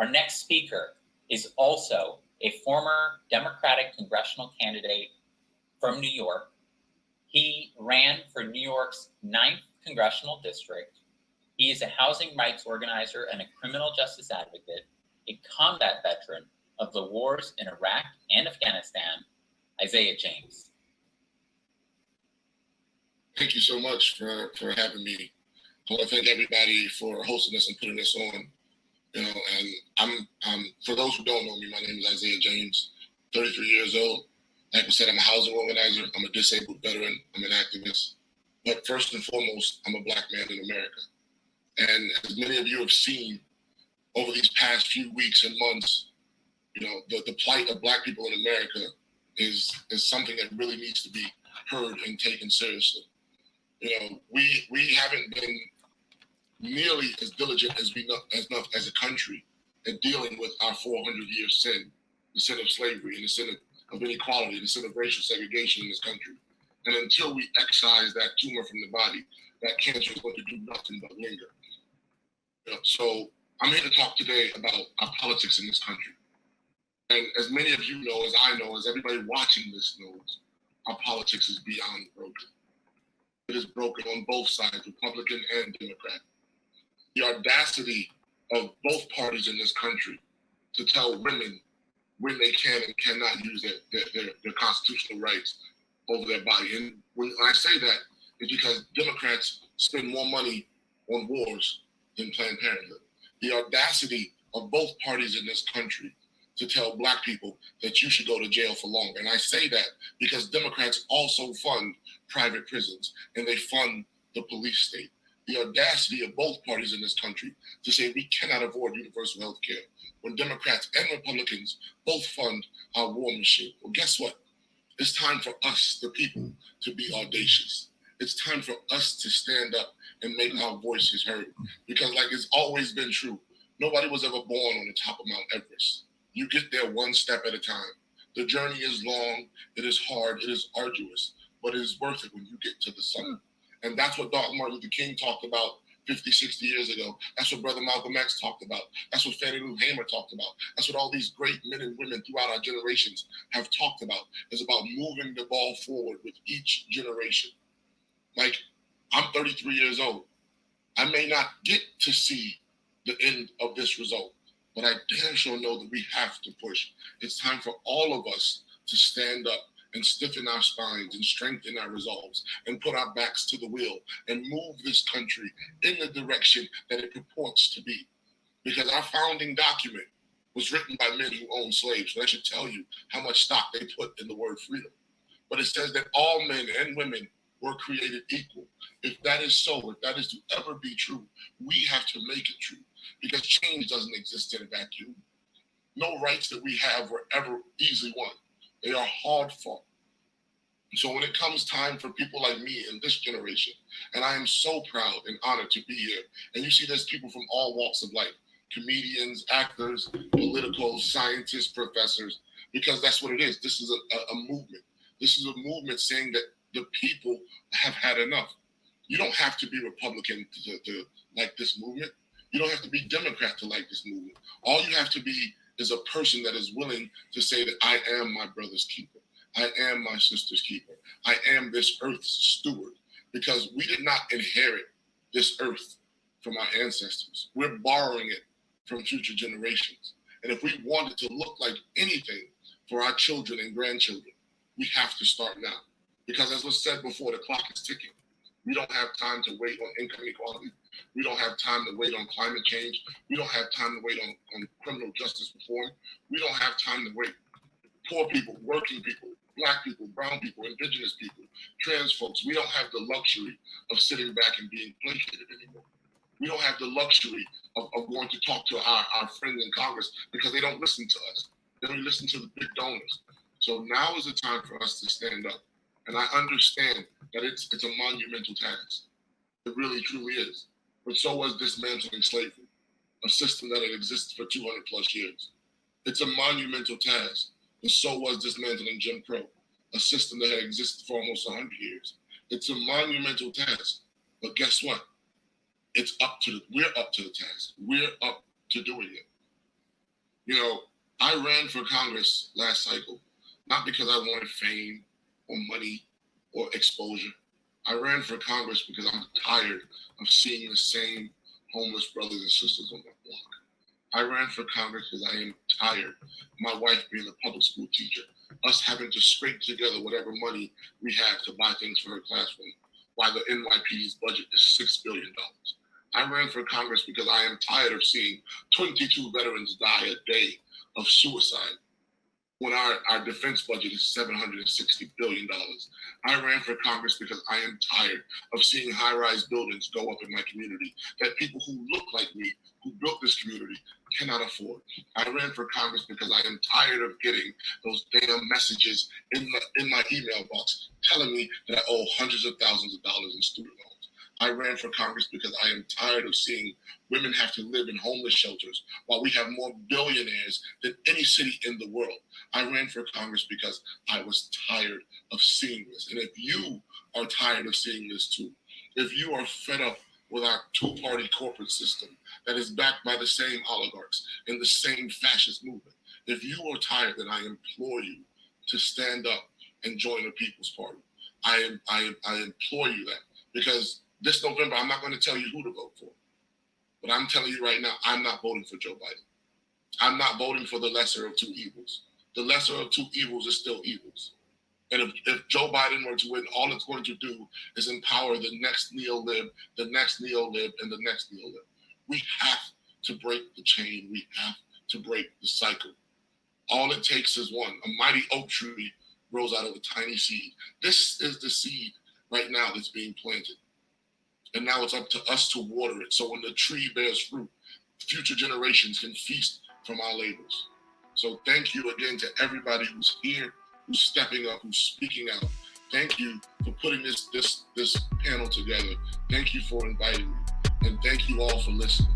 Our next speaker is also a former Democratic congressional candidate from New York. He ran for New York's 9th congressional district. He is a housing rights organizer and a criminal justice advocate, a combat veteran of the wars in Iraq and Afghanistan, Isiah James. Thank you so much for having me. I want to thank everybody for hosting this and putting this on. And I'm for those who don't know me, my name is Isiah James, 33 years old. Like I said, I'm a housing organizer. I'm a disabled veteran. I'm an activist. But first and foremost, I'm a Black man in America. And as many of you have seen over these past few weeks and months, the plight of Black people in America is something that really needs to be heard and taken seriously. We haven't been nearly as diligent as as a country at dealing with our 400-year sin, the sin of slavery and the sin of inequality, the sin of racial segregation in this country. And until we excise that tumor from the body, that cancer is going to do nothing but linger. So I'm here to talk today about our politics in this country. And as many of you know, as I know, as everybody watching this knows, our politics is beyond broken. It is broken on both sides, Republican and Democrat. The audacity of both parties in this country to tell women when they can and cannot use their constitutional rights over their body. And when I say that, it's because Democrats spend more money on wars than Planned Parenthood. The audacity of both parties in this country to tell Black people that you should go to jail for longer. And I say that because Democrats also fund private prisons and they fund the police state. The audacity of both parties in this country to say we cannot afford universal health care when Democrats and Republicans both fund our war machine. Well, guess what? It's time for us, the people, to be audacious. It's time for us to stand up and make our voices heard. Because like it's always been true, nobody was ever born on the top of Mount Everest. You get there one step at a time. The journey is long, it is hard, it is arduous, but it is worth it when you get to the summit. And that's what Dr. Martin Luther King talked about 50, 60 years ago. That's what Brother Malcolm X talked about. That's what Fannie Lou Hamer talked about. That's what all these great men and women throughout our generations have talked about. It's about moving the ball forward with each generation. Like, I'm 33 years old. I may not get to see the end of this result, but I damn sure know that we have to push. It's time for all of us to stand up and stiffen our spines and strengthen our resolves and put our backs to the wheel and move this country in the direction that it purports to be. Because our founding document was written by men who owned slaves. So that should tell you how much stock they put in the word freedom. But it says that all men and women were created equal. If that is so, if that is to ever be true, we have to make it true, because change doesn't exist in a vacuum. No rights that we have were ever easily won. They are hard fought. So when it comes time for people like me in this generation, and I am so proud and honored to be here, and you see there's people from all walks of life, comedians, actors, political scientists, professors, because that's what it is. This is a movement. This is a movement saying that the people have had enough. You don't have to be Republican to like this movement. You don't have to be Democrat to like this movement. All you have to be is a person that is willing to say that I am my brother's keeper. I am my sister's keeper. I am this earth's steward, because we did not inherit this earth from our ancestors. We're borrowing it from future generations. And if we want it to look like anything for our children and grandchildren, we have to start now. Because as was said before, the clock is ticking. We don't have time to wait on income inequality. We don't have time to wait on climate change. We don't have time to wait on criminal justice reform. We don't have time to wait. Poor people, working people, Black people, brown people, indigenous people, trans folks, we don't have the luxury of sitting back and being placated anymore. We don't have the luxury of going to talk to our friends in Congress, because they don't listen to us. They don't listen to the big donors. So now is the time for us to stand up. And I understand that it's a monumental task. It really, truly is. But so was dismantling slavery, a system that had existed for 200 plus years. It's a monumental task. But so was dismantling Jim Crow, a system that had existed for almost 100 years. It's a monumental task. But guess what? We're up to the task. We're up to doing it. You know, I ran for Congress last cycle, not because I wanted fame or money or exposure. I ran for Congress because I'm tired of seeing the same homeless brothers and sisters on my block. I ran for Congress because I am tired, my wife being a public school teacher, us having to scrape together whatever money we have to buy things for her classroom, while the NYPD's budget is $6 billion. I ran for Congress because I am tired of seeing 22 veterans die a day of suicide when our defense budget is $760 billion. I ran for Congress because I am tired of seeing high-rise buildings go up in my community that people who look like me, who built this community, cannot afford. I ran for Congress because I am tired of getting those damn messages in my email box telling me that I owe hundreds of thousands of dollars in student loans. I ran for Congress because I am tired of seeing women have to live in homeless shelters while we have more billionaires than any city in the world. I ran for Congress because I was tired of seeing this. And if you are tired of seeing this too, if you are fed up with our two-party corporate system that is backed by the same oligarchs and the same fascist movement, if you are tired, then I implore you to stand up and join the People's Party. I implore you that, because this November, I'm not going to tell you who to vote for. But I'm telling you right now, I'm not voting for Joe Biden. I'm not voting for the lesser of two evils. The lesser of two evils is still evils. And if Joe Biden were to win, all it's going to do is empower the next neo-lib, the next neo-lib, and the next neo-lib. We have to break the chain. We have to break the cycle. All it takes is one. A mighty oak tree grows out of a tiny seed. This is the seed right now that's being planted. And now it's up to us to water it. So when the tree bears fruit, future generations can feast from our labors. So thank you again to everybody who's here, who's stepping up, who's speaking out. Thank you for putting this panel together. Thank you for inviting me. And thank you all for listening.